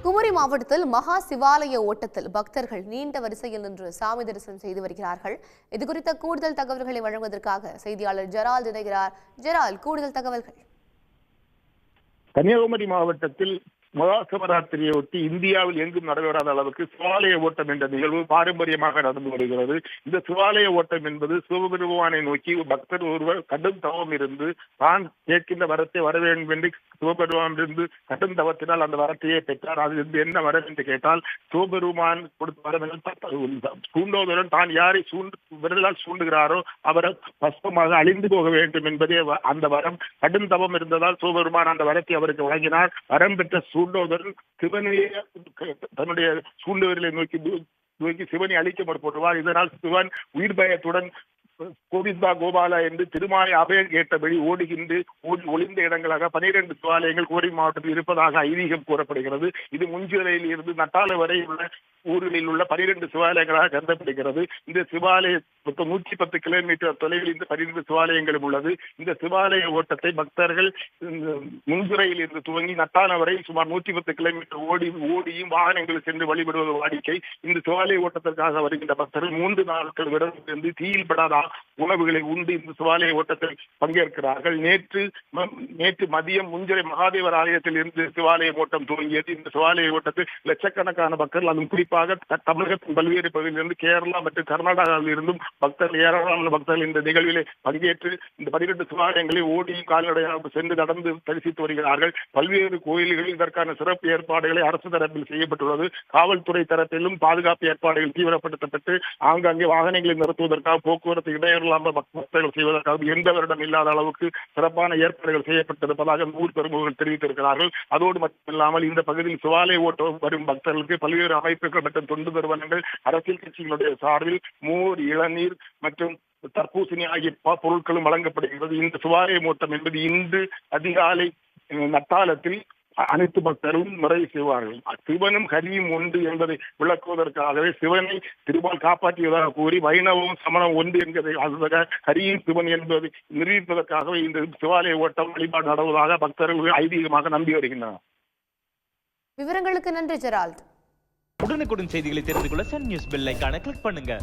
குமரி மாவட்டத்தில் மகா சிவாலய ஓட்டத்தில் பக்தர்கள் நீண்ட வரிசையில் நின்று சாமி தரிசனம் செய்து வருகிறார்கள். இதுகுறித்த கூடுதல் தகவல்களை வழங்குவதற்காக செய்தியாளர் ஜெரால்ட் இணைகிறார். ஜெரால்ட், கூடுதல் தகவல்கள். கன்னியாகுமரி மாவட்டத்தில் மகா சிவராத்திரியொட்டி இந்தியாவில் எங்கும் நடைபெறாத அளவுக்கு சிவாலய ஓட்டம் என்ற நிகழ்வு பாரம்பரியமாக நடந்து வருகிறது. இந்த சிவாலய ஓட்டம் என்பது சிவபெருமானை நோக்கி பக்தர் ஒருவர் கடும் தவம் இருந்து தான் கேட்கின்ற வரத்தை வர வேண்டும் என்று சிவபெருமான் இருந்து கடும் தவத்தினால் அந்த வரத்தையே பெற்றார். அது என்ன வரம் என்று கேட்டால், சிவபெருமான் கொடுத்த வரம் சூண்டோதுடன் தான் யாரை விரலால் சூண்டுகிறாரோ அவரை பஸ்பமாக அழிந்து போக வேண்டும் என்பதே அந்த வரம். கடும் தவம் இருந்ததால் சிவபெருமான் அந்த வரத்தை அவருக்கு வழங்கினார். வரம் பெற்ற சூண்டோதரன் சிவனையே தன்னுடைய சூண்டுவர்களை நோக்கி சிவனை அழிக்க முற்படுவார். இதனால் சிவன் உயிர் பயத்துடன் கோவிந்தா கோபாலா என்று திருமாலை அபயம் கேட்டபடி ஓடி ஒளிந்த இடங்களாக 12 சிவாலயங்கள் கோரி மாவட்டத்தில் இருப்பதாக ஐதீகம் கூறப்படுகிறது. இது முஞ்சிறையில் இருந்து நட்டால வரை உள்ள ஊர்களில் உள்ள 12 சிவாலயங்களாக கருதப்படுகிறது. இந்த சிவாலயம் 110 கிலோமீட்டர் தொலைவில் இந்த 12 சிவாலயங்களும் உள்ளது. இந்த சிவாலய ஓட்டத்தை பக்தர்கள் முஞ்சிறையில் இருந்து துவங்கி நட்டால வரை சுமார் 110 கிலோமீட்டர் ஓடியும் வாகனங்கள் சென்று வழிபடுவது வாடிக்கை. இந்த சிவாலய ஓட்டத்திற்காக வருகின்ற பக்தர்கள் 3 நாட்கள் விரதம் இருந்து தீயில் படாத உணவுகளை உண்டு இந்த சிவாலய ஓட்டத்தில் பங்கேற்கிறார்கள். நேற்று மதியம் முஞ்சிறை மகாதேவர் ஆலயத்தில் இருந்து சிவாலய ஓட்டம் துவங்கியது. இந்த சிவாலய ஓட்டத்தில் லட்சக்கணக்கான பக்தர்கள், அதுவும் குறிப்பாக தமிழகத்தின் பல்வேறு பகுதியிலிருந்து கேரளா மற்றும் கர்நாடகாவில் இருந்தும் பக்தர்கள், ஏராளமான பக்தர்கள் இந்த நிகழ்விலே பங்கேற்று இந்த 12 சிவாலயங்களை ஓடியும் கால்நடையாக சென்று நடந்து தரிசித்து வருகிறார்கள். பல்வேறு கோயில்களில் இதற்கான சிறப்பு ஏற்பாடுகளை அரசு தரப்பில் செய்யப்பட்டுள்ளது. காவல்துறை தரப்பிலும் பாதுகாப்பு ஏற்பாடுகள் தீவிரப்படுத்தப்பட்டு ஆங்காங்கே வாகனங்களை நிறுத்துவதற்காக, போக்குவரத்து இடையில்லாமல் பக்தர்கள் செய்வதற்காக எந்த வருடம் இல்லாத அளவுக்கு சிறப்பான ஏற்பாடுகள் செய்யப்பட்டிருப்பதாக ஊர் பெருமுகர்கள் தெரிவித்திருக்கிறார்கள். அதோடு மட்டுமில்லாமல் இந்த பகுதியில் சிவாலய ஓட்டம் வரும் பக்தர்களுக்கு பல்வேறு அமைப்புகள் மற்றும் தொண்டு நிறுவனங்கள், அரசியல் கட்சிகளுடைய சார்பில் மோர், இளநீர் மற்றும் தர்பூசணி ஆகிய பொருட்களும் வழங்கப்படுகிறது. இந்த சிவாலய ஓட்டம் என்பது இன்று அதிகாலை நட்டாலத்தில் அனைத்து பக்தரும் நிறைவு செய்வார்கள். சிவனும் ஹரியும் ஒன்று என்பதை விளக்குவதற்காகவே சிவனை திருமால் காப்பாற்றியதாக கூறி வைணவம் சமணம் ஒன்று என்பதை ஹரியும் சிவன் என்பதை நிரூபிப்பதற்காகவே இந்த சிவாலய ஓட்டம் வழிபாடு நடவதாக பக்தர்கள் ஐதீகமாக நம்பி வருகின்றனர். விவரங்களுக்கு நன்றி ஜெரால்ட். உடனுக்குடன் செய்திகளை தெரிந்து கொள்ள சன் நியூஸ் பெல் ஐகானை கிளிக் பண்ணுங்க.